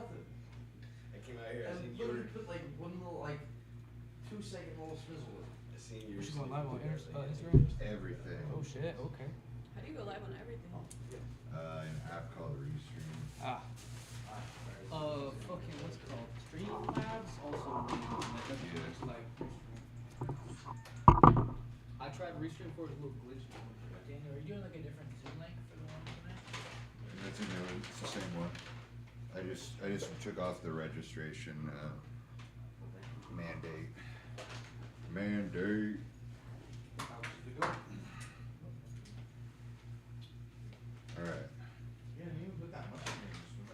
nothing. I came out here. I And seen you literally were. put like one little, like, 2-second little snizzle in it. I seen you. Which is going live on Instagram? Everything. Oh shit, okay. How do you go live on everything? An app called Restream. Ah. Fucking, what's it called? Streamlabs also Yeah. like I tried Restream for it, a little glitchy. Daniel, are you doing like a different Zoom link for the one tonight? That's a new one. It's the same one. I just took off the registration mandate. Mandate. How much did it go? Alright. Yeah, didn't even put that much in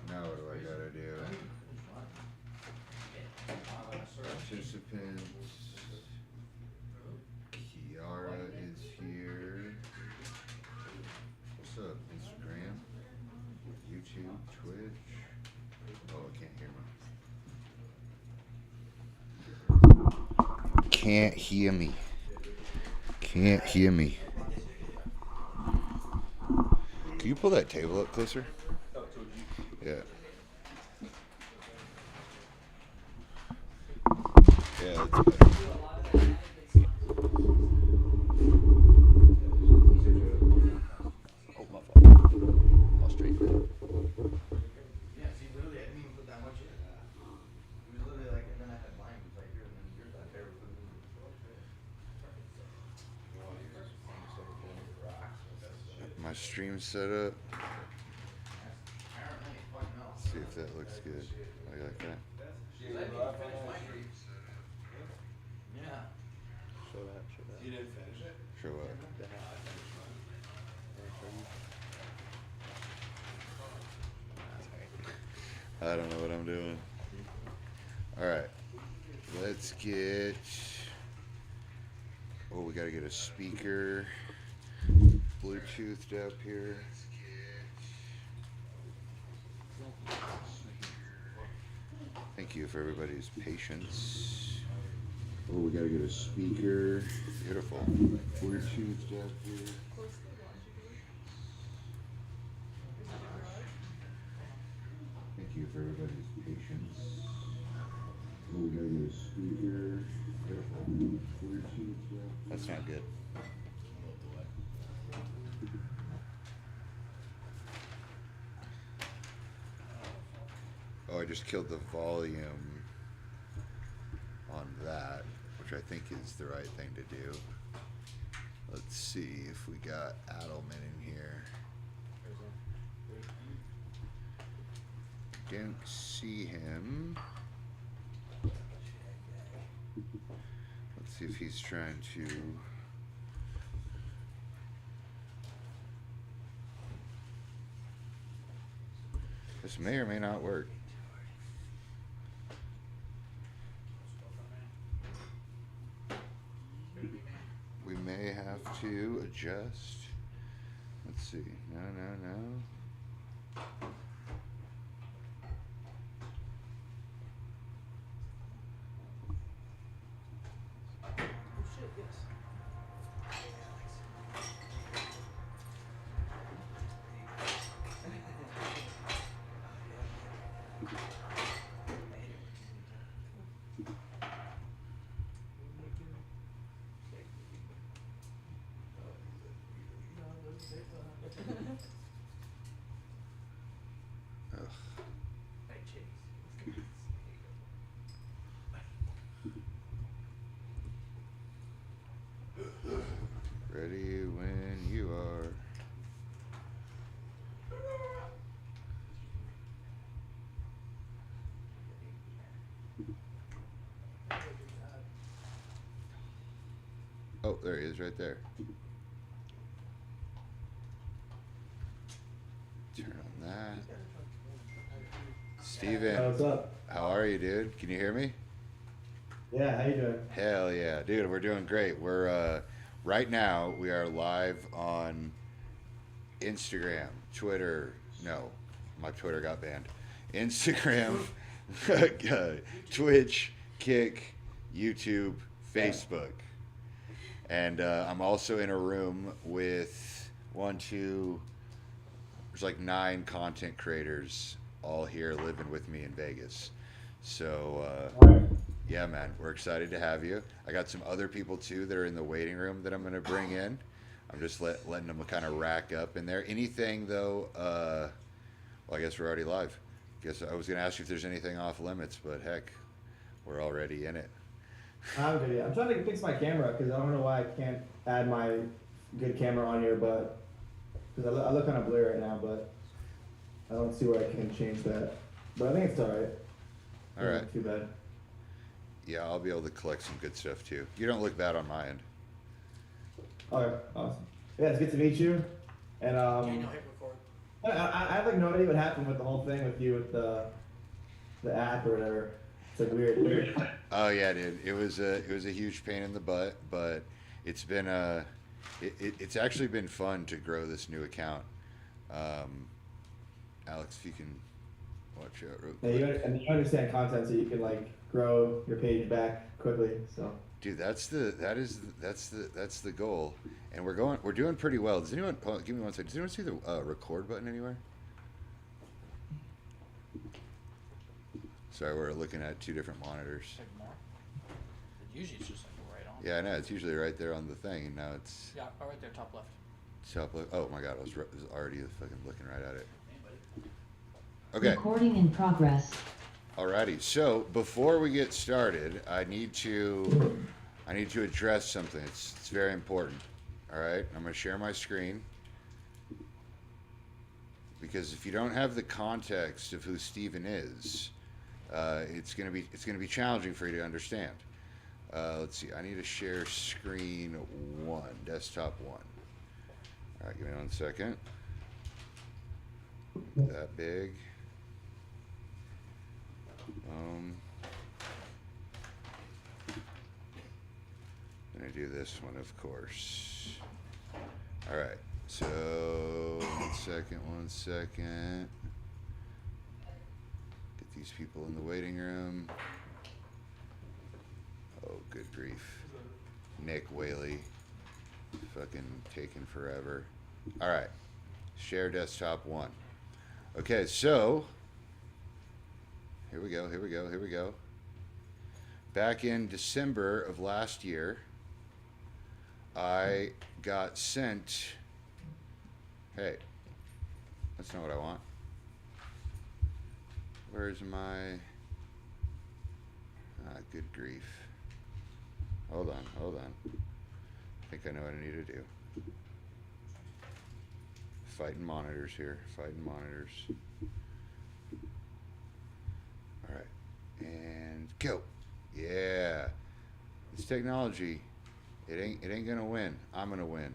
there. Now what do I gotta do? Participants. Kiara is here. What's up? Instagram? YouTube? Twitch? Oh, I can't hear me. Can't hear me. Can't hear me. Can you pull that table up closer? Yeah. Yeah, that's better. Oh, my fault. I'll straighten it. Yeah, see, literally, I didn't even put that much in. It was literally like, and then I had mine was right here, and then yours I barely put it in. My stream set up. Apparently, fucking hell. See if that looks good. I like that. Yeah. Show that. You didn't finish it? Show up. I don't know what I'm doing. Alright. Let's get. Oh, we gotta get a speaker. Bluetoothed up here. Thank you for everybody's patience. Oh, we gotta get a speaker. Beautiful. Bluetoothed up here. Thank you for everybody's patience. Oh, we gotta get a speaker. Beautiful. Bluetoothed up. That's not good. Oh, I just killed the volume on that, which I think is the right thing to do. Let's see if we got Adelman in here. Don't see him. Let's see if he's trying to. This may or may not work. We may have to adjust. Let's see. No. Oh shit, yes. Ugh. Ready when you are. Oh, there he is right there. Turn on that. Steven, What's up? how are you, dude? Can you hear me? Yeah, how you doing? Hell yeah, dude, we're doing great. We're right now we are live on Instagram, Twitter. No, my Twitter got banned. Instagram, Twitch, Kick, YouTube, Facebook, and I'm also in a room with there's like 9 content creators all here living with me in Vegas. So, Alright. yeah, man, we're excited to have you. I got some other people too that are in the waiting room that I'm going to bring in. I'm just letting them kind of rack up in there. Anything though, well, I guess we're already live. Guess I was going to ask you if there's anything off limits, but heck, we're already in it. I'm good. Yeah. I'm trying to fix my camera because I don't know why I can't add my good camera on here, but because I look kind of blurry right now, but I don't see where I can change that. But I think it's alright. All right. Too bad. Yeah, I'll be able to collect some good stuff too. You don't look bad on my end. Okay, awesome. Yeah, it's good to meet you. And Daniel, hit record. I have like no idea what happened with the whole thing with you with the app or whatever. It's like weird. Oh yeah, dude. It was a huge pain in the butt, but it's been it's actually been fun to grow this new account. Alex, if you can watch out real quick. And you understand content, so you can like grow your page back quickly. So. Dude, that's the goal, and we're doing pretty well. Does anyone give me one second? Does anyone see the record button anywhere? Sorry, we're looking at two different monitors. Like more. Usually it's just like right on. Yeah, I know. It's usually right there on the thing, and now it's Yeah, right there, top left. top left. Oh my god, I was already fucking looking right at it. Okay. Recording in progress. Alrighty. So before we get started, I need to address something. It's very important. All right. I'm going to share my screen because if you don't have the context of who Steven is, it's going to be challenging for you to understand. Let's see. I need to share screen 1, desktop 1. All right. Give me 1 second. That big. I'm gonna do this one, of course. All right, so 1 second. Get these people in the waiting room. Oh, good grief. Nick Whaley, fucking taking forever. All right, share desktop 1. Okay, so here we go. Back in December of last year, I got sent, hey, that's not what I want. Where's my, good grief. Hold on. I think I know what I need to do. Fighting monitors here, All right, and go. Yeah, this technology, it ain't gonna win. I'm gonna win.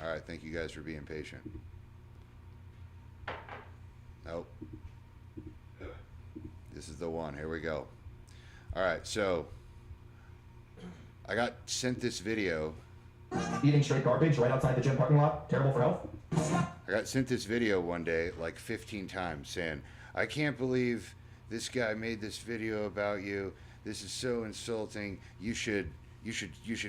All right, thank you guys for being patient. Nope. This is the one. Here we go. All right, so I got sent this video. Eating straight garbage right outside the gym parking lot, terrible for health. I got sent this video one day like 15 times saying, I can't believe this guy made this video about you. This is so insulting. You should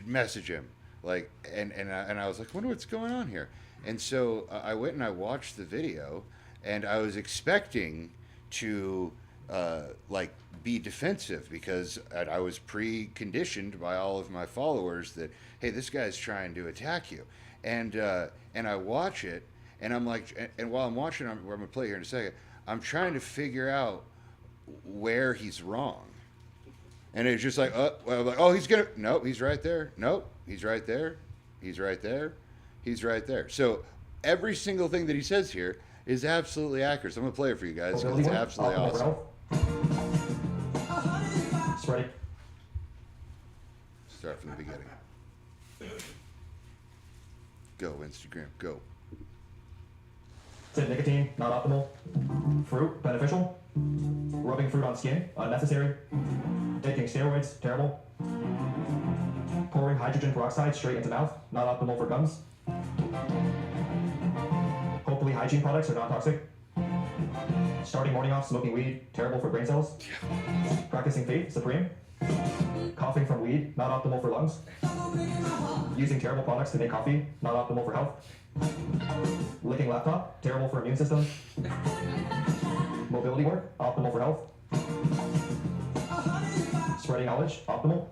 message him. Like, and I was like, wonder what's going on here. And so I went and I watched the video, and I was expecting to like be defensive because I was pre-conditioned by all of my followers that, hey, this guy's trying to attack you. And I watch it, and I'm like, and while I'm watching, I'm gonna play here in a second. I'm trying to figure out where he's wrong, and it's just like, oh, he's gonna, nope, he's right there, nope, he's right there, he's right there, he's right there. So every single thing that he says here is absolutely accurate. So I'm gonna play it for you guys because it's absolutely awesome. Ready? Start from the beginning. Go, Instagram, go. Said nicotine, not optimal. Fruit, beneficial. Rubbing fruit on skin, unnecessary. Taking steroids, terrible. Pouring hydrogen peroxide straight into mouth, not optimal for gums. Hopefully hygiene products are not toxic. Starting morning off smoking weed, terrible for brain cells. Practicing faith, supreme. Coughing from weed, not optimal for lungs. Using terrible products to make coffee, not optimal for health. Licking laptop, terrible for immune system. Mobility work, optimal for health. Spreading knowledge, optimal.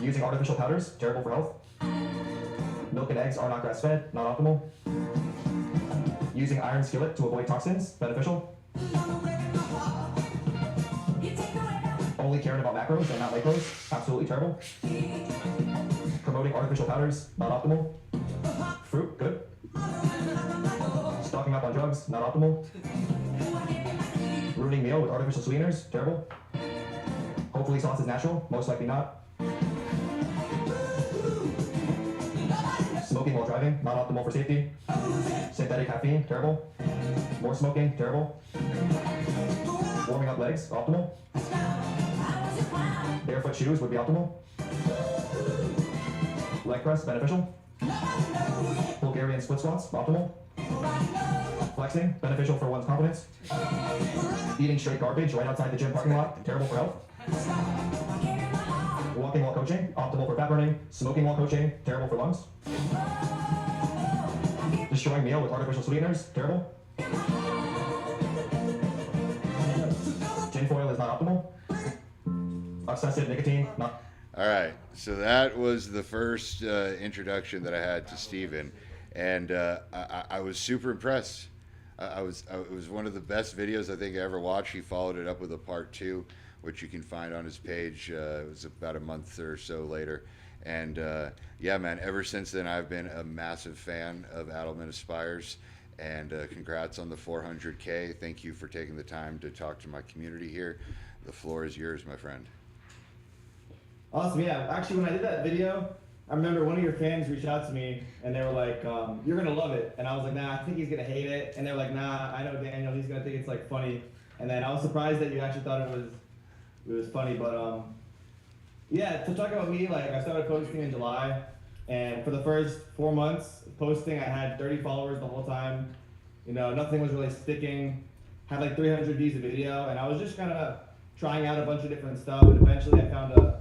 Using artificial powders, terrible for health. Milk and eggs are not grass-fed, not optimal. Using iron skillet to avoid toxins, beneficial. Only caring about macros and not macros, absolutely terrible. Promoting artificial powders, not optimal. Fruit, good. Stocking up on drugs, not optimal. Ruining meal with artificial sweeteners, terrible. Hopefully sauce is natural, most likely not. Smoking while driving, not optimal for safety. Synthetic caffeine, terrible. More smoking, terrible. Warming up legs, optimal. Barefoot shoes would be optimal. Leg press, beneficial. Bulgarian split squats, optimal. Flexing, beneficial for one's confidence. Eating straight garbage right outside the gym parking lot, terrible for health. Walking while coaching, optimal for fat burning. Smoking while coaching, terrible for lungs. Destroying meal with artificial sweeteners, terrible. Tinfoil is not optimal. Excessive nicotine, not. All right, so that was the first introduction that I had to Steven, and I was super impressed. It was one of the best videos I think I ever watched. He followed it up with a part 2, which you can find on his page. It was about a month or so later, and yeah, man, ever since then I've been a massive fan of Adelman Aspires, and congrats on the 400K. Thank you for taking the time to talk to my community here. The floor is yours, my friend. Awesome, yeah. Actually, when I did that video, I remember one of your fans reached out to me and they were like, you're gonna love it. And I was like, nah, I think he's gonna hate it. And they're like, nah, I know Daniel, he's gonna think it's like funny. And then I was surprised that you actually thought it was funny. But yeah, to talk about me, like I started posting in July, and for the first 4 months posting, I had 30 followers the whole time. You know, nothing was really sticking. Had like 300 views a video, and I was just kind of trying out a bunch of different stuff. And eventually, I found a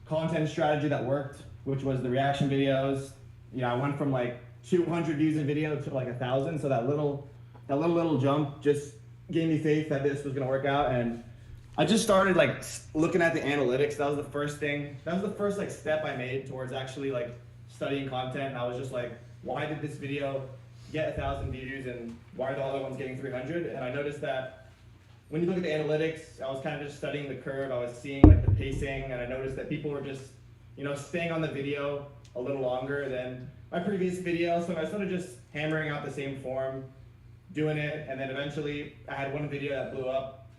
content strategy that worked, which was the reaction videos. You know, I went from like 200 views a video to like 1,000. So that little jump just gave me faith that this was gonna work out. And I just started like looking at the analytics. That was the first thing. That was the first like step I made towards actually like studying content. And I was just like, why did this video get 1,000 views and why are the other ones getting 300? And I noticed that when you look at the analytics, I was kind of just studying the curve. I was seeing like the pacing, and I noticed that people were just, you know, staying on the video a little longer than my previous video. So I started just hammering out the same form, doing it, and then eventually I had one video that blew up,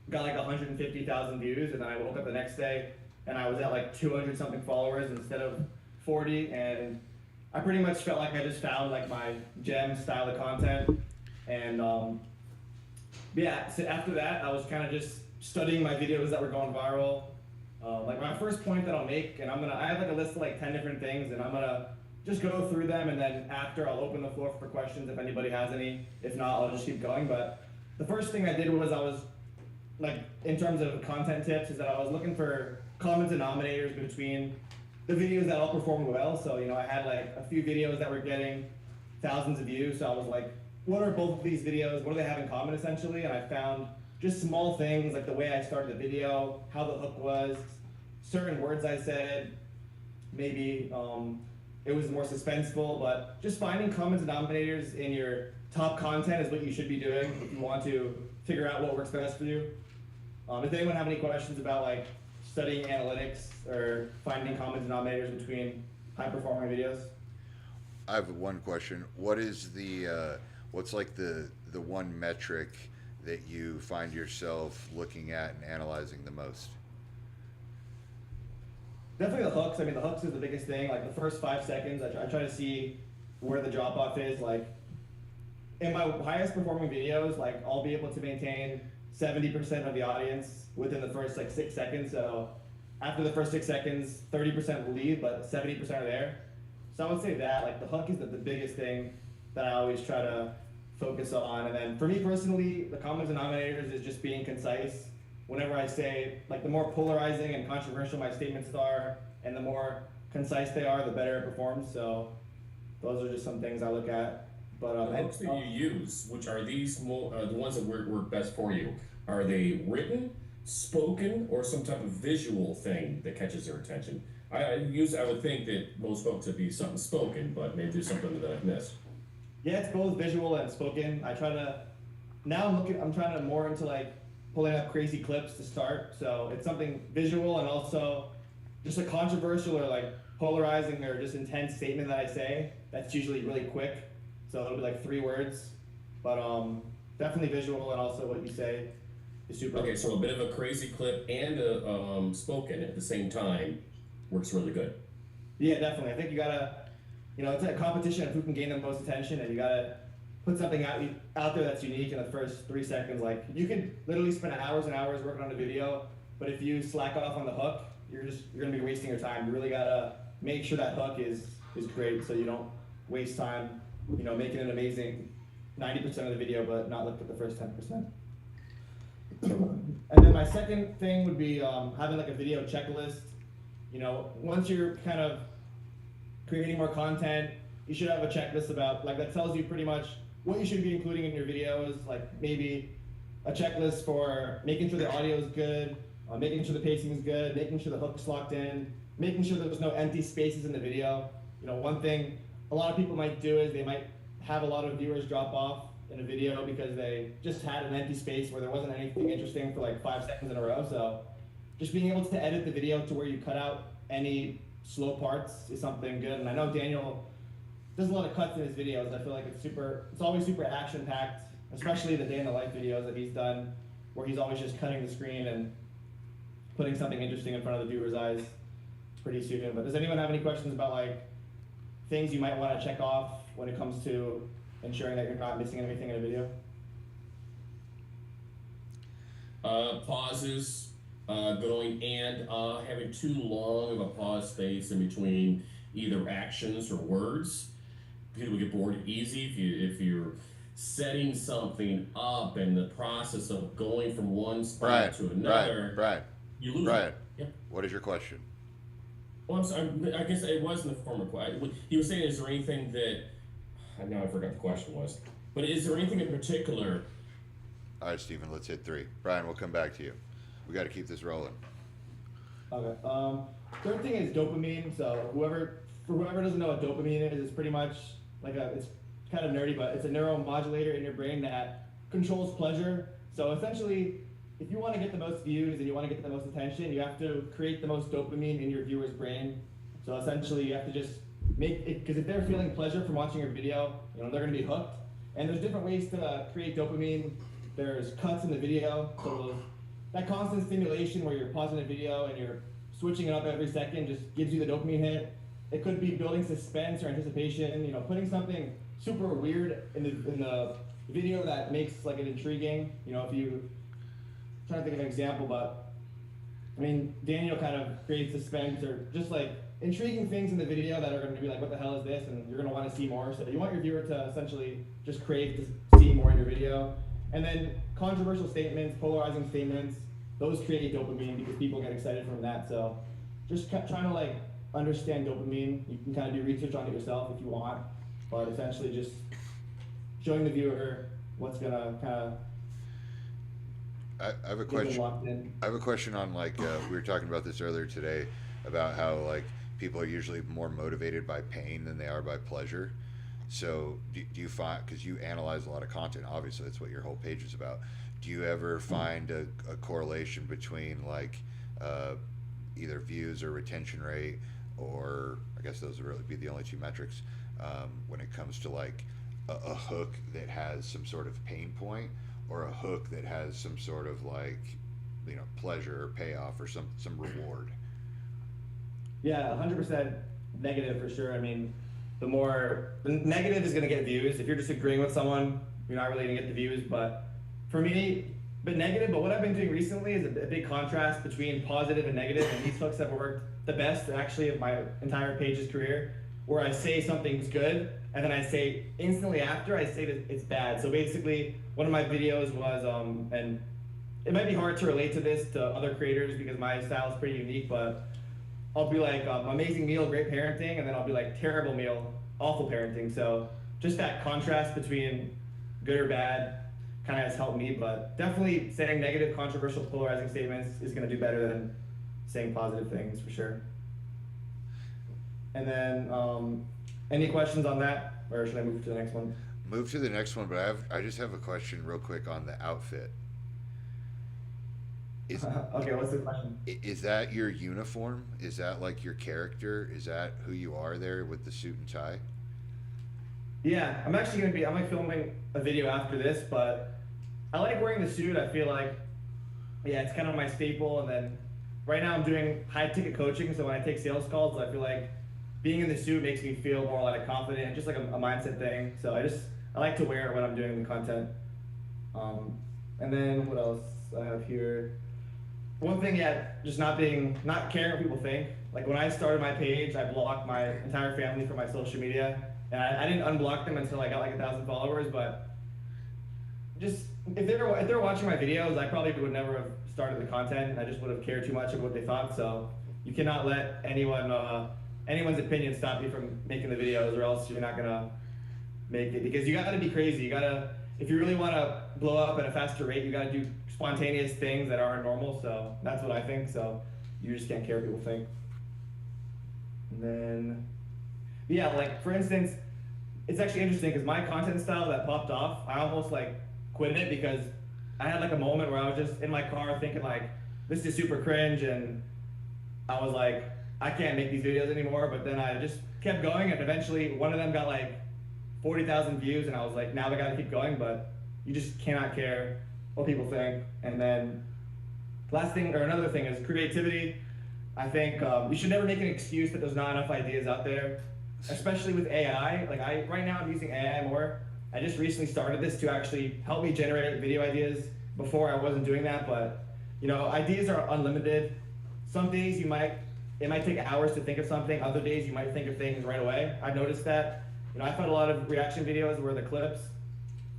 got like 150,000 views, and then I woke up the next day and I was at like 200 something followers instead of 40, and I pretty much felt like I just found like my gem style of content. And yeah, so after that, I was kind of just studying my videos that were going viral. Like my first point that I'll make, and I have like a list of like 10 different things, and I'm gonna just go through them, and then after I'll open the floor for questions if anybody has any. If not, I'll just keep going. But the first thing I did was I was like, in terms of content tips, is that I was looking for common denominators between the videos that all performed well. So, you know, I had like a few videos that were getting thousands of views. So I was like, what are both of these videos? What do they have in common essentially? And I found just small things like the way I started the video, how the hook was, certain words I said, maybe it was more suspenseful, but just finding common denominators in your top content is what you should be doing if you want to figure out what works best for you. Does anyone have any questions about like studying analytics or finding common denominators between high performing videos? I have one question. What is the what's like the one metric that you find yourself looking at and analyzing the most? Definitely the hooks. I mean, the hooks is the biggest thing. Like the first 5 seconds, I try to see where the drop off is. Like in my highest performing videos, like I'll be able to maintain 70% of the audience within the first like 6 seconds. So after the first 6 seconds, 30% will leave, but 70% are there. So I would say that like the hook is the biggest thing that I always try to focus on. And then for me personally, the common denominators is just being concise whenever I say, like, the more polarizing and controversial my statements are, and the more concise they are, the better it performs. So those are just some things I look at. But The hooks that you use, which are these the ones that work best for you, are they written, spoken, or some type of visual thing that catches their attention? I would think that most folks would be something spoken, but maybe there's something that I've missed. yeah, it's both visual and spoken. I try to, now I'm trying to more into like pulling up crazy clips to start. So it's something visual and also just a controversial or like polarizing or just intense statement that I say. That's usually really quick. So it'll be like 3 words, but definitely visual, and also what you say is super. Okay, so a bit of a crazy clip and a spoken at the same time works really good. Yeah, definitely. I think you gotta, it's a competition of who can gain the most attention, and you gotta put something out there that's unique in the first 3 seconds. Like, you can literally spend hours and hours working on a video, but if you slack off on the hook, you're gonna be wasting your time. You really gotta make sure that hook is great, so you don't waste time, making an amazing 90% of the video, but not look at the first 10%. And then my second thing would be having like a video checklist. Once you're kind of creating more content, you should have a checklist about, like, that tells you pretty much what you should be including in your videos, like maybe a checklist for making sure the audio is good, making sure the pacing is good, making sure the hook's locked in, making sure there's no empty spaces in the video. One thing a lot of people might do is they might have a lot of viewers drop off in a video because they just had an empty space where there wasn't anything interesting for like 5 seconds in a row. So just being able to edit the video to where you cut out any slow parts is something good. And I know Daniel does a lot of cuts in his videos. I feel like it's always super action packed, especially the day in the life videos that he's done, where he's always just cutting the screen and putting something interesting in front of the viewer's eyes. Pretty stupid. But does anyone have any questions about like things you might want to check off when it comes to ensuring that you're not missing anything in a video? Pauses, going and having too long of a pause space in between either actions or words. People get bored easy if you're setting something up in the process of going from one spot to another. Right. You lose. Right. Yeah. What is your question? Well, I'm sorry. I guess it was in the form of question. He was saying, is there anything that? Now I forgot the question was. But is there anything in particular? All right, Stephen, let's hit 3. Brian, we'll come back to you. We got to keep this rolling. Okay. Third thing is dopamine. So whoever doesn't know what dopamine is, it's pretty much like it's kind of nerdy, but it's a neuromodulator in your brain that controls pleasure. So essentially, if you want to get the most views and you want to get the most attention, you have to create the most dopamine in your viewer's brain. So essentially, you have to just make it, because if they're feeling pleasure from watching your video, they're going to be hooked. And there's different ways to create dopamine. There's cuts in the video, so that constant stimulation where you're pausing a video and you're switching it up every second just gives you the dopamine hit. It could be building suspense or anticipation, putting something super weird in the video that makes like it intriguing. If you, I'm trying to think of an example, but I mean, Daniel kind of creates suspense or just like intriguing things in the video that are going to be like, what the hell is this? And you're going to want to see more. So you want your viewer to essentially just crave to see more in your video. And then controversial statements, polarizing statements, those create dopamine because people get excited from that. So just trying to like understand dopamine. You can kind of do research on it yourself if you want, but essentially just showing the viewer what's going to kind of. I have a question. I have a question on like we were talking about this earlier today about how like people are usually more motivated by pain than they are by pleasure. So do you find, because you analyze a lot of content, obviously that's what your whole page is about, do you ever find a correlation between like either views or retention rate, or I guess those would really be the only 2 metrics when it comes to like a hook that has some sort of pain point, or a hook that has some sort of like pleasure or payoff or some reward? Yeah, 100% negative for sure. I mean, the negative is going to get views. If you're just agreeing with someone, you're not really going to get the views. But for me, negative. But what I've been doing recently is a big contrast between positive and negative. And these hooks have worked the best actually of my entire page's career, where I say something's good, and then I say instantly after, I say that it's bad. So basically, one of my videos was, and it might be hard to relate to this to other creators because my style is pretty unique, but I'll be like amazing meal, great parenting, and then I'll be like terrible meal, awful parenting. So just that contrast between good or bad kind of has helped me, but definitely saying negative, controversial, polarizing statements is going to do better than saying positive things for sure. And then any questions on that, or should I move to the next one? Move to the next one, but I just have a question real quick on the outfit. Okay, what's the question? Is that your uniform? Is that like your character? Is that who you are there with the suit and tie? Yeah, I'm actually gonna be. I'm like filming a video after this, but I like wearing the suit. I feel like, yeah, it's kind of my staple. And then right now I'm doing high ticket coaching, so when I take sales calls, I feel like being in the suit makes me feel more like confident, just like a mindset thing. So I like to wear it when I'm doing the content. And then what else I have here? One thing, yeah, just not caring what people think. Like when I started my page, I blocked my entire family from my social media, and I didn't unblock them until I got like 1,000 followers. But just if they're watching my videos, I probably would never have started the content. I just would have cared too much about what they thought. So you cannot let anyone's opinion stop you from making the videos, or else you're not gonna make it. Because you gotta be crazy. If you really want to blow up at a faster rate, you gotta do spontaneous things that aren't normal. So that's what I think. So you just can't care what people think. And then, yeah, like for instance, it's actually interesting because my content style that popped off, I almost like quit it because I had like a moment where I was just in my car thinking like, this is super cringe, and I was like, I can't make these videos anymore. But then I just kept going, and eventually one of them got like 40,000 views, and I was like, now we gotta keep going. But you just cannot care what people think. And then another thing is creativity. I think you should never make an excuse that there's not enough ideas out there, especially with AI. Like right now I'm using AI more. I just recently started this to actually help me generate video ideas. Before I wasn't doing that, but you know, ideas are unlimited. Some days it might take hours to think of something. Other days you might think of things right away. I've noticed that. You know, I found a lot of reaction videos where the clips,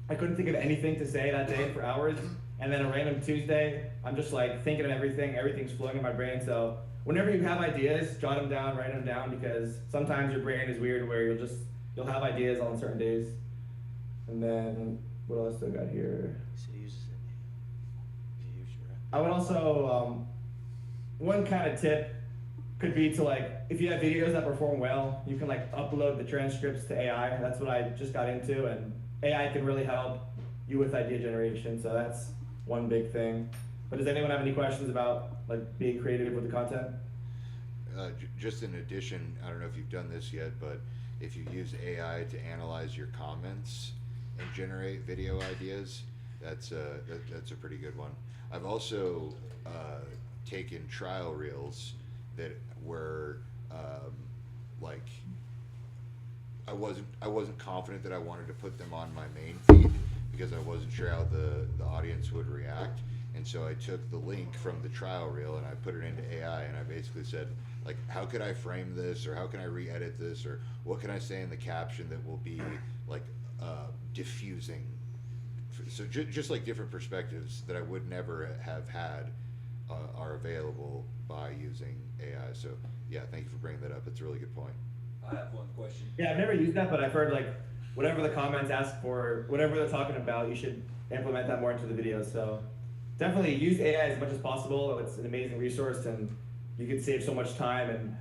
I couldn't think of anything to say that day for hours. And then a random Tuesday, I'm just like thinking of everything's flowing in my brain. So whenever you have ideas, jot them down, write them down, because sometimes your brain is weird where you'll have ideas on certain days. And then what else do I got here? I would also, one kind of tip could be to like, if you have videos that perform well, you can like upload the transcripts to AI. That's what I just got into, and AI can really help you with idea generation. So that's one big thing. But does anyone have any questions about like being creative with the content? Just in addition, I don't know if you've done this yet, but if you use AI to analyze your comments and generate video ideas, that's a pretty good one. I've also taken trial reels that were like I wasn't confident that I wanted to put them on my main feed because I wasn't sure how the audience would react, and so I took the link from the trial reel and I put it into AI, and I basically said, like, how could I frame this, or how can I re-edit this, or what can I say in the caption that will be like diffusing. So just like different perspectives that I would never have had are available by using AI. So yeah, thank you for bringing that up. It's a really good point. I have one question. Yeah, I've never used that, but I've heard like whatever the comments ask for, whatever they're talking about, you should implement that more into the videos. So definitely use AI as much as possible. It's an amazing resource, and you can save so much time and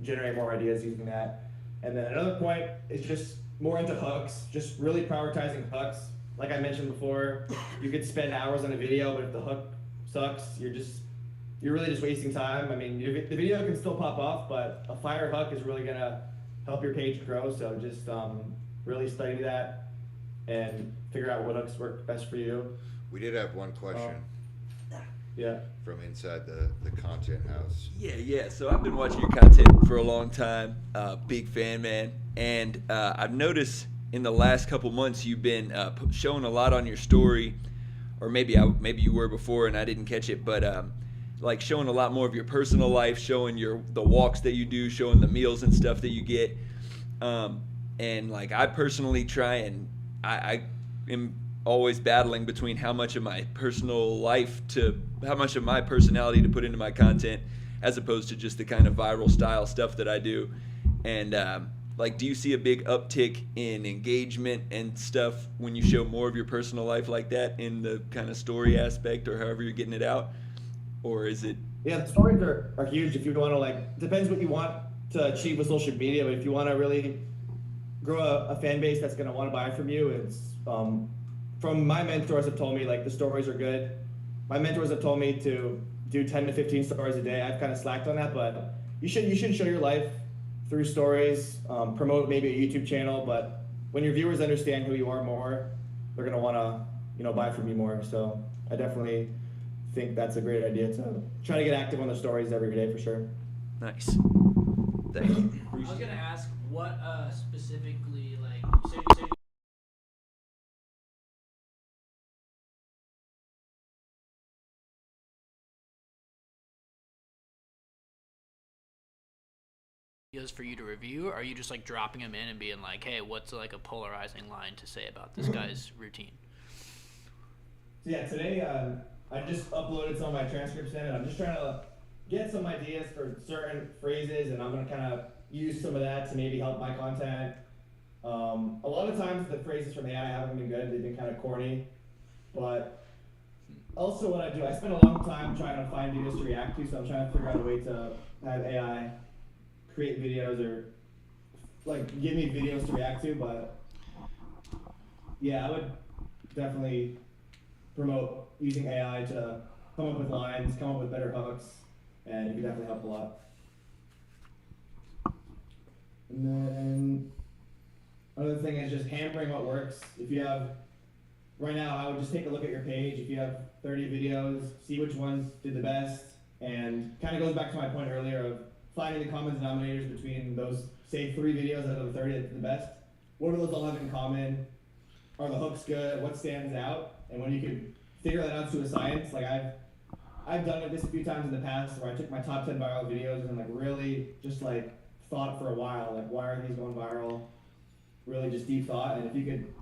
generate more ideas using that. And then another point is just more into hooks, just really prioritizing hooks. Like I mentioned before, you could spend hours on a video, but if the hook sucks, you're really just wasting time. I mean, the video can still pop off, but a fire hook is really gonna help your page grow. So just really study that and figure out what hooks work best for you. We did have one question Yeah. from inside the content house. Yeah. So I've been watching your content for a long time. Big fan, man. And I've noticed in the last couple months you've been showing a lot on your story, or maybe you were before and I didn't catch it, but like showing a lot more of your personal life, showing the walks that you do, showing the meals and stuff that you get. And like I personally try, and I am always battling between how much of my personal life to how much of my personality to put into my content, as opposed to just the kind of viral style stuff that I do. And like, do you see a big uptick in engagement and stuff when you show more of your personal life like that in the kind of story aspect, or however you're getting it out? Or is it? Yeah, the stories are huge. If you want to, like, depends what you want to achieve with social media, but if you want to really grow a fan base that's going to want to buy from you, it's from my mentors have told me, like, the stories are good. My mentors have told me to do 10 to 15 stories a day. I've kind of slacked on that, but you should show your life through stories, promote maybe a YouTube channel, but when your viewers understand who you are more, they're going to want to, you know, buy from you more. So I definitely think that's a great idea to try to get active on the stories every day for sure. Nice. Thank you. I was gonna ask what specifically, like, say videos for you to review, or are you just like dropping them in and being like, hey, what's like a polarizing line to say about this guy's routine? So yeah, today I just uploaded some of my transcripts in, and I'm just trying to get some ideas for certain phrases, and I'm gonna kind of use some of that to maybe help my content. A lot of times the phrases from AI haven't been good; they've been kind of corny. But also, what I do, I spend a long time trying to find videos to react to, so I'm trying to figure out a way to have AI create videos or like give me videos to react to. But yeah, I would definitely promote using AI to come up with lines, come up with better hooks, and it could definitely help a lot. And then another thing is just hammering what works. If you have, right now, I would just take a look at your page. If you have 30 videos, see which ones did the best, and kind of goes back to my point earlier of finding the common denominators between those, say, 3 videos out of the 30 that did the best. What do those all have in common? Are the hooks good? What stands out? And when you can figure that out to a science, like I've done this a few times in the past where I took my top 10 viral videos and like really just like thought for a while, like why are these going viral? Really just deep thought, and if you could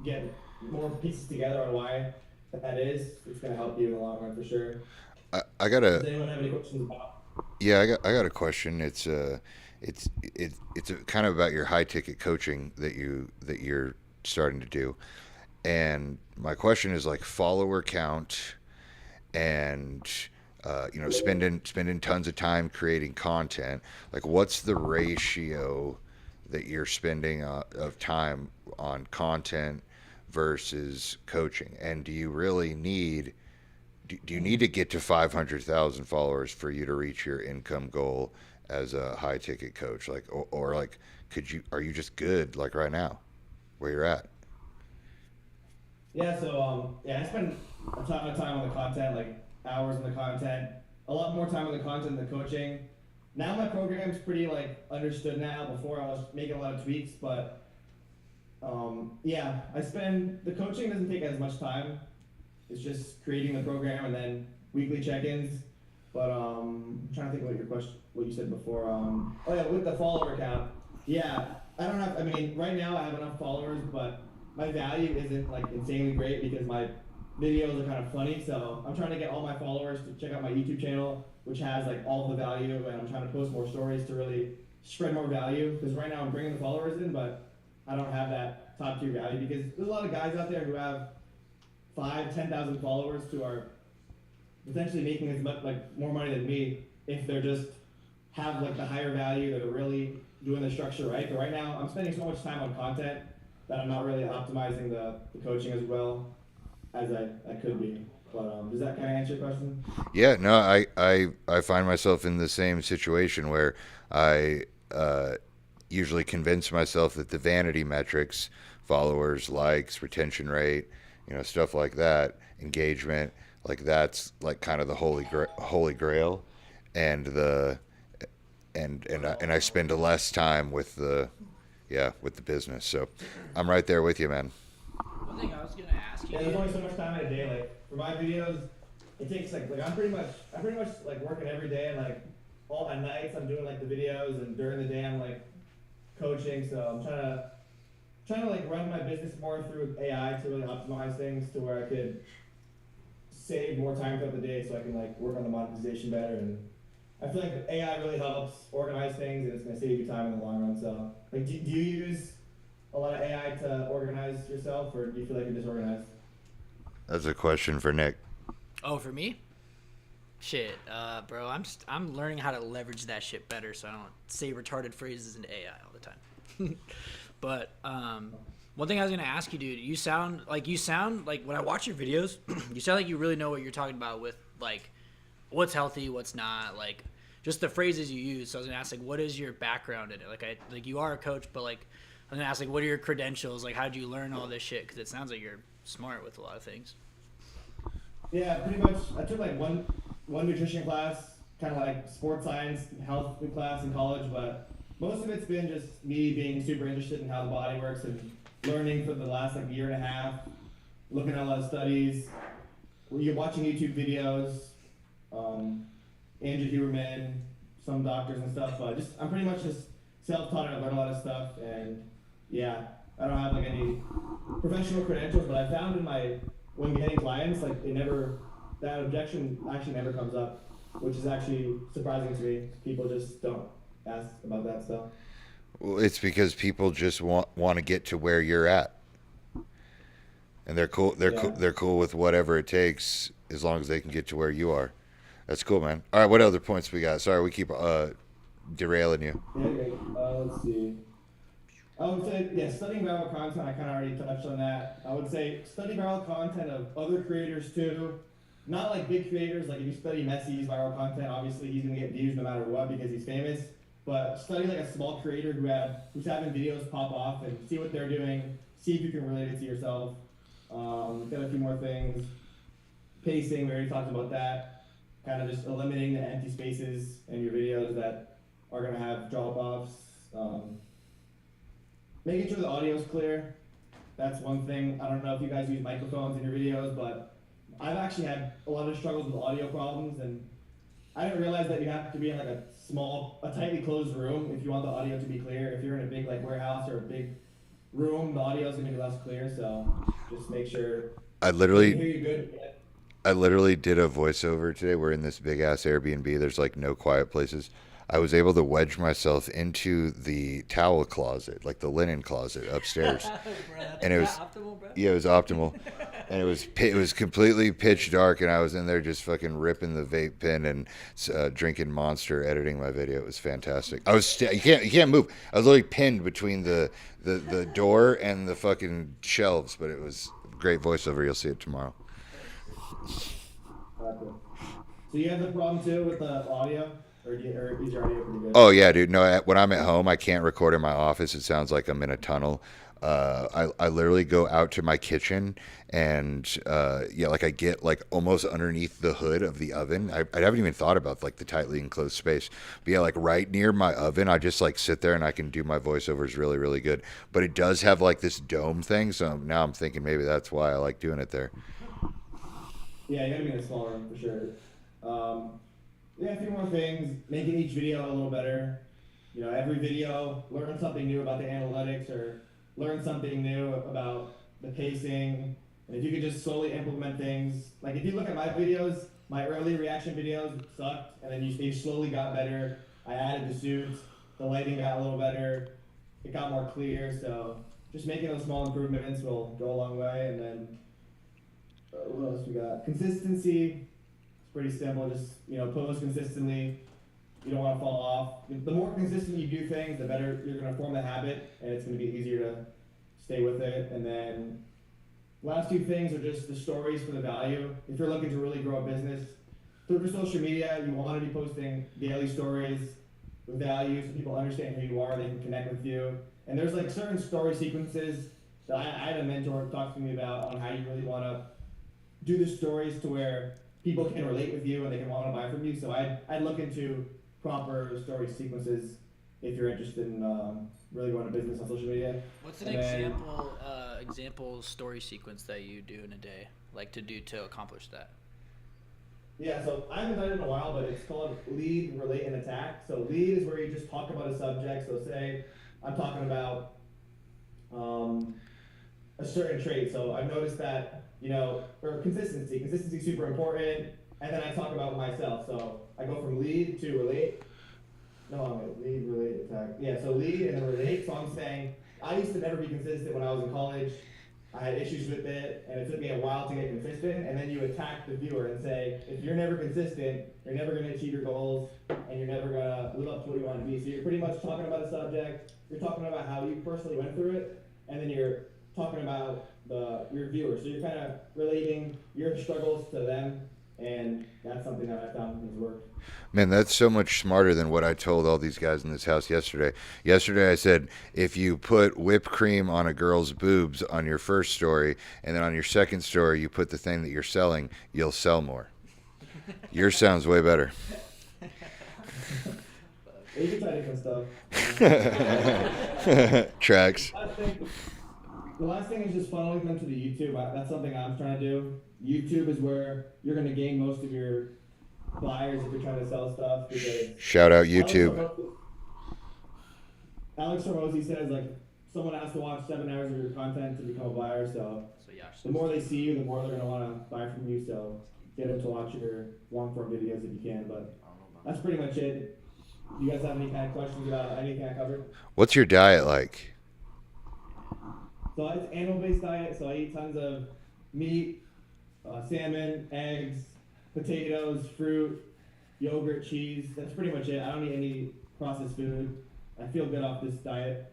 get more pieces together on why that is, it's gonna help you in the long run for sure. I got a Does anyone have any questions about? yeah, I got a question. It's kind of about your high ticket coaching that you're starting to do. And my question is like follower count and you know, spending tons of time creating content. Like, what's the ratio that you're spending of time on content versus coaching? And do you really need do you need to get to 500,000 followers for you to reach your income goal as a high ticket coach? Like, or like, are you just good like right now where you're at? Yeah, so yeah, I spend a ton of time on the content, like hours on the content, a lot more time on the content than the coaching. Now my program's pretty like understood now. Before I was making a lot of tweaks, but yeah, the coaching doesn't take as much time. It's just creating the program and then weekly check-ins. But I'm trying to think about your question, what you said before. Oh yeah, with the follower count. Yeah, I mean, right now I have enough followers, but my value isn't like insanely great because my videos are kind of funny. So I'm trying to get all my followers to check out my YouTube channel, which has like all the value, and I'm trying to post more stories to really spread more value. Because right now I'm bringing the followers in, but I don't have that top tier value because there's a lot of guys out there who have 5,000-10,000 followers who are potentially making as much like more money than me if they're just have like the higher value, that are really doing the structure right. But right now I'm spending so much time on content that I'm not really optimizing the coaching as well as I could be. But does that kind of answer your question? Yeah, no, I find myself in the same situation where I usually convince myself that the vanity metrics, followers, likes, retention rate, you know, stuff like that, engagement, like that's like kind of the holy grail, and I spend less time with the business. So I'm right there with you, man. One thing I was gonna ask you. Yeah, there's only so much time in a day. Like for my videos, it takes like I'm pretty much like working every day, and like all at nights I'm doing like the videos, and during the day I'm like coaching. So I'm trying to trying to like run my business more through AI to really optimize things to where I could save more time throughout the day so I can like work on the monetization better. And I feel like AI really helps organize things and it's gonna save you time in the long run. So like, do you use a lot of AI to organize yourself, or do you feel like you're disorganized? That's a question for Nick. Oh, for me? Shit, bro, I'm learning how to leverage that shit better so I don't say retarded phrases into AI all the time. But one thing I was gonna ask you, dude, you sound like when I watch your videos, you sound like you really know what you're talking about with like what's healthy, what's not, like just the phrases you use. So I was gonna ask, like, what is your background in it? Like you are a coach, but like I'm gonna ask, like, what are your credentials? Like, how did you learn all this shit? Because it sounds like you're smart with a lot of things. Yeah, pretty much. I took like one nutrition class, kind of like sports science, health class in college, but most of it's been just me being super interested in how the body works and learning for the last like year and a half, looking at a lot of studies, you're watching YouTube videos, Andrew Huberman, some doctors and stuff. I'm pretty much just self-taught and I learned a lot of stuff. And yeah, I don't have like any professional credentials, but I found when getting clients, like that objection actually never comes up, which is actually surprising to me. People just don't ask about that stuff. Well, it's because people just want to get to where you're at, and they're cool. They're cool with whatever it takes as long as they can get to where you are. That's cool, man. All right, what other points we got? Sorry, we keep derailing you. Yeah, great. Let's see. I would say, yeah, studying viral content, I kind of already touched on that. I would say study viral content of other creators too. Not like big creators, like if you study Messi's viral content, obviously he's gonna get views no matter what because he's famous. But study like a small creator who's having videos pop off and see what they're doing, see if you can relate it to yourself. Got a few more things. Pacing, we already talked about that. Kind of just eliminating the empty spaces in your videos that are gonna have drop-offs. Making sure the audio is clear. That's one thing. I don't know if you guys use microphones in your videos, but I've actually had a lot of struggles with audio problems, and I didn't realize that you have to be in like a tightly closed room if you want the audio to be clear. If you're in a big like warehouse or a big room, the audio is gonna be less clear. So just make sure. I Can literally hear you good. did a voiceover today. We're in this big ass Airbnb. There's like no quiet places. I was able to wedge myself into the towel closet, like the linen closet upstairs, and it was optimal, bro? yeah, it was optimal, and it was completely pitch dark, and I was in there just fucking ripping the vape pen and drinking Monster, editing my video. It was fantastic. I was you can't move. I was literally pinned between the door and the fucking shelves, but it was great voiceover. You'll see it tomorrow. So you have the problem too with the audio, or is your audio pretty good? Oh yeah, dude. No, when I'm at home, I can't record in my office. It sounds like I'm in a tunnel. I literally go out to my kitchen and like I get like almost underneath the hood of the oven. I haven't even thought about like the tightly enclosed space. But yeah, like right near my oven, I just like sit there and I can do my voiceovers really, really good. But it does have like this dome thing, so now I'm thinking maybe that's why I like doing it there. Yeah, you gotta be in a small room for sure. Yeah, a few more things. Making each video a little better. You know, every video, learn something new about the analytics or learn something new about the pacing. And if you could just slowly implement things, like if you look at my videos, my early reaction videos sucked, and then they slowly got better. I added the suits, the lighting got a little better, it got more clear. So just making those small improvements will go a long way. And then what else we got? Consistency. It's pretty simple. Just post consistently. You don't want to fall off. The more consistent you do things, the better you're going to form the habit, and it's going to be easier to stay with it. And then last two things are just the stories for the value. If you're looking to really grow a business, through social media, you want to be posting daily stories with value so people understand who you are, they can connect with you. And there's like certain story sequences that I had a mentor talk to me about on how you really want to do the stories to where people can relate with you and they can want to buy from you. So I'd look into proper story sequences if you're interested in really growing a business on social media. What's an example story sequence that you do in a day, like to accomplish that? Yeah, so I haven't done it in a while, but it's called lead, relate, and attack. So lead is where you just talk about a subject. So say I'm talking about a certain trait. So I've noticed that, or consistency. Consistency is super important. And then I talk about myself. So I go from lead to relate. No, lead, relate, attack. Yeah, so lead and then relate. So I'm saying I used to never be consistent when I was in college. I had issues with it, and it took me a while to get consistent. And then you attack the viewer and say, if you're never consistent, you're never going to achieve your goals, and you're never going to live up to what you want to be. So you're pretty much talking about a subject. You're talking about how you personally went through it, and then you're talking about your viewers. So you're kind of relating your struggles to them, and that's something that I found has worked. Man, that's so much smarter than what I told all these guys in this house yesterday. Yesterday I said, if you put whipped cream on a girl's boobs on your first story, and then on your second story you put the thing that you're selling, you'll sell more. Yours sounds way better. You can try different stuff. Tracks. The last thing is just funneling them to the YouTube. That's something I'm trying to do. YouTube is where you're going to gain most of your buyers if you're trying to sell stuff. Because shout out YouTube. Alex Hormozy says, like, someone has to watch 7 hours of your content to become a buyer. So the more they see you, the more they're going to want to buy from you. So get them to watch your long form videos if you can. But that's pretty much it. Do you guys have any kind of questions about anything I covered? What's your diet like? So it's animal-based diet. So I eat tons of meat, salmon, eggs, potatoes, fruit, yogurt, cheese. That's pretty much it. I don't eat any processed food. I feel good off this diet.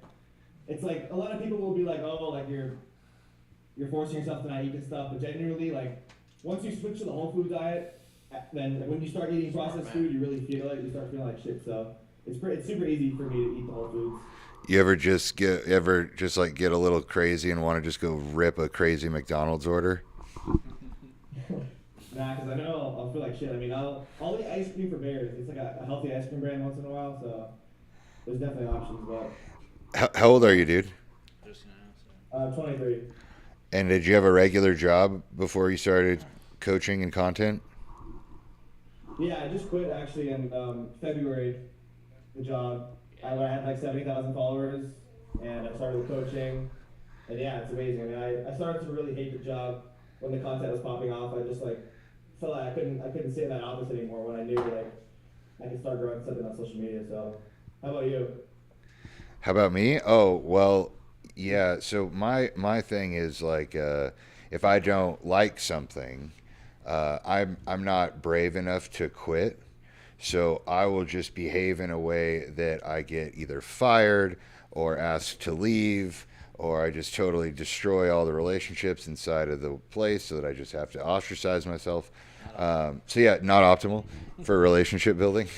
It's like a lot of people will be like, oh, like you're forcing yourself to not eat this stuff. But genuinely, like once you switch to the whole food diet, then when you start eating processed food, you really feel it. You start feeling like shit. So it's super easy for me to eat the whole foods. You ever just get a little crazy and want to just go rip a crazy McDonald's order? Nah, because I know I'll feel like shit. I mean, I'll eat ice cream for bears. It's like a healthy ice cream brand once in a while, so there's definitely options. But How old are you, dude? 23. And did you have a regular job before you started coaching and content? Yeah, I just quit actually in February. The job. I had like 70,000 followers, and I started with coaching. And yeah, it's amazing. I mean, I started to really hate the job when the content was popping off. I just like felt like I couldn't sit in that office anymore when I knew like I could start growing something on social media. So, how about you? How about me? Oh, well, yeah. So my thing is like, if I don't like something, I'm not brave enough to quit. So I will just behave in a way that I get either fired or asked to leave, or I just totally destroy all the relationships inside of the place so that I just have to ostracize myself. So yeah, not optimal for relationship building.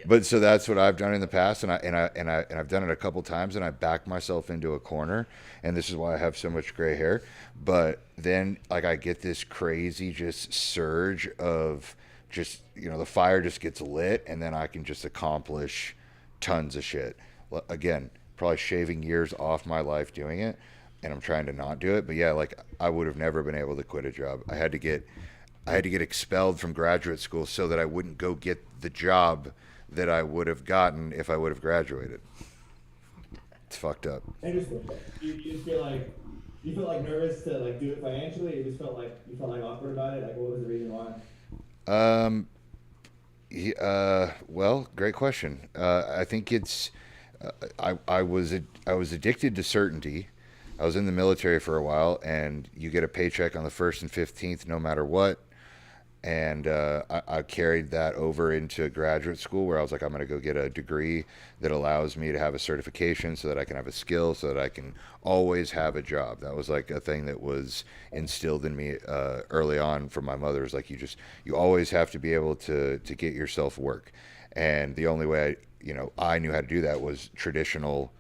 But so that's what I've done in the past, and I've done it a couple times, and I backed myself into a corner, and this is why I have so much gray hair. But then like I get this crazy just surge of just, the fire just gets lit, and then I can just accomplish tons of shit. Again, probably shaving years off my life doing it, and I'm trying to not do it. But yeah, like I would have never been able to quit a job. I had to get expelled from graduate school so that I wouldn't go get the job that I would have gotten if I would have graduated. It's fucked up. Interesting. You just feel like nervous to like do it financially. You felt like awkward about it. Like, what was the reason why? Well, great question. I think it's, I was addicted to certainty. I was in the military for a while, and you get a paycheck on the 1st and 15th, no matter what. And I carried that over into graduate school, where I was like, I'm going to go get a degree that allows me to have a certification so that I can have a skill, so that I can always have a job. That was like a thing that was instilled in me early on from my mother. Is like, you always have to be able to get yourself work. And the only way I knew how to do that was traditional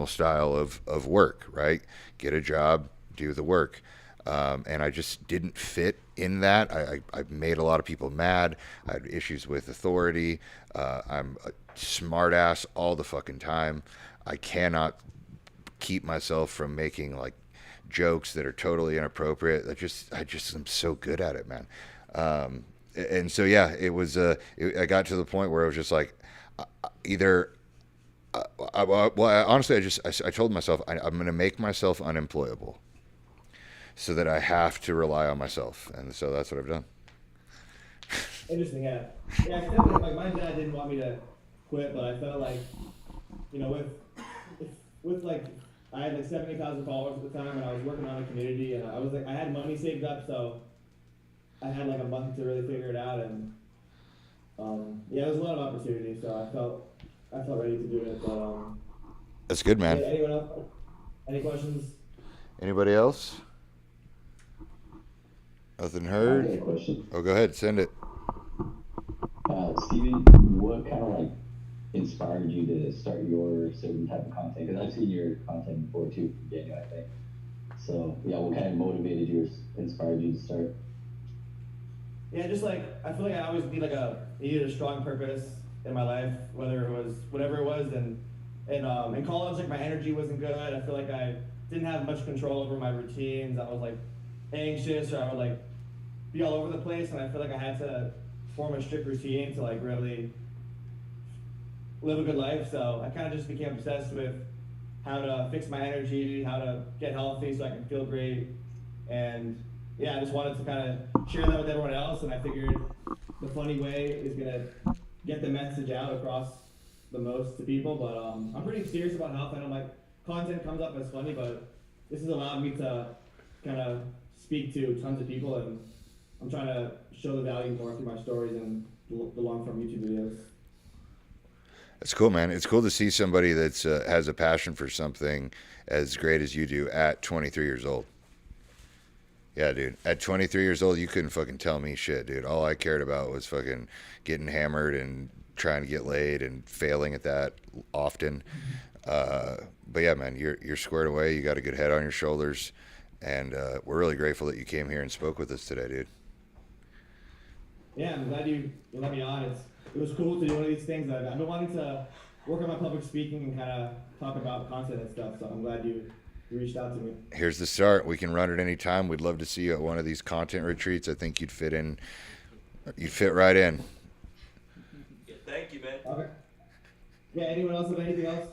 style of work, right? Get a job, do the work. And I just didn't fit in that. I made a lot of people mad. I had issues with authority. I'm a smart ass all the fucking time. I cannot keep myself from making like jokes that are totally inappropriate. I just am so good at it, man. And so, yeah, it was, I got to the point where it was just like, either Honestly, I told myself I'm going to make myself unemployable, so that I have to rely on myself, and so that's what I've done. Interesting, yeah. Yeah, definitely, like, my dad didn't want me to quit, but I felt like, you know, with like, I had like 70,000 followers at the time, and I was working on a community, and I was like, I had money saved up, so I had like a month to really figure it out, and yeah, it was a lot of opportunity, so I felt ready to do it, but That's good, man. yeah, anyone else? Any questions? Anybody else? Nothing I heard? got a question. Oh, go ahead, send it. Steven, what kind of like inspired you to start your certain type of content? Because I've seen your content before too, from Daniel, I think. So yeah, what kind of motivated you or inspired you to start? Yeah, just like, I feel like I always needed a strong purpose in my life, whether it was whatever it was, and in college, like, my energy wasn't good. I feel like I didn't have much control over my routines. I was like anxious, or I would like be all over the place, and I feel like I had to form a strict routine to like really live a good life. So I kind of just became obsessed with how to fix my energy, how to get healthy so I can feel great, and yeah, I just wanted to kind of share that with everyone else, and I figured the funny way is gonna get the message out across the most to people. But I'm pretty serious about health. I know my content comes up as funny, but this has allowed me to kind of speak to tons of people, and I'm trying to show the value more through my stories and the long-form YouTube videos. That's cool, man. It's cool to see somebody that's has a passion for something as great as you do at 23 years old. Yeah, dude. At 23 years old, you couldn't fucking tell me shit, dude. All I cared about was fucking getting hammered and trying to get laid and failing at that often. But yeah, man, you're squared away. You got a good head on your shoulders, and we're really grateful that you came here and spoke with us today, dude. Yeah, I'm glad you let me on. It was cool to do one of these things. I've been wanting to work on my public speaking and kind of talk about content and stuff, so I'm glad you reached out to me. Here's the start. We can run it any time. We'd love to see you at one of these content retreats. I think you'd fit in. You'd fit right in. Yeah, thank you, man. Okay. Yeah, anyone else have anything else?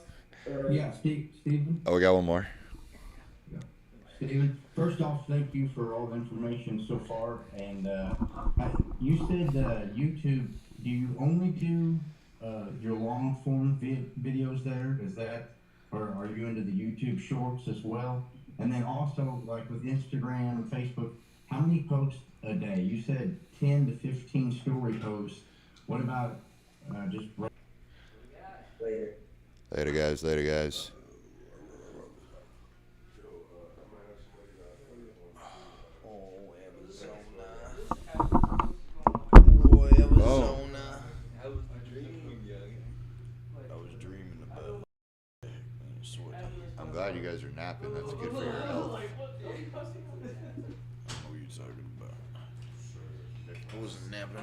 Yeah, Steven. Oh, we got one more. Steven, first off, thank you for all the information so far. And you said YouTube, do you only do your long form videos there? Is that, or are you into the YouTube shorts as well? And then also, like with Instagram and Facebook, how many posts a day? You said 10 to 15 story posts. What about just... Later, guys. Later, guys. I'm glad you guys are napping. That's good for your health. What were you talking about? I wasn't napping.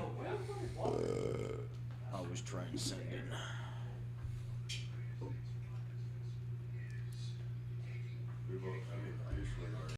I was trying to send it.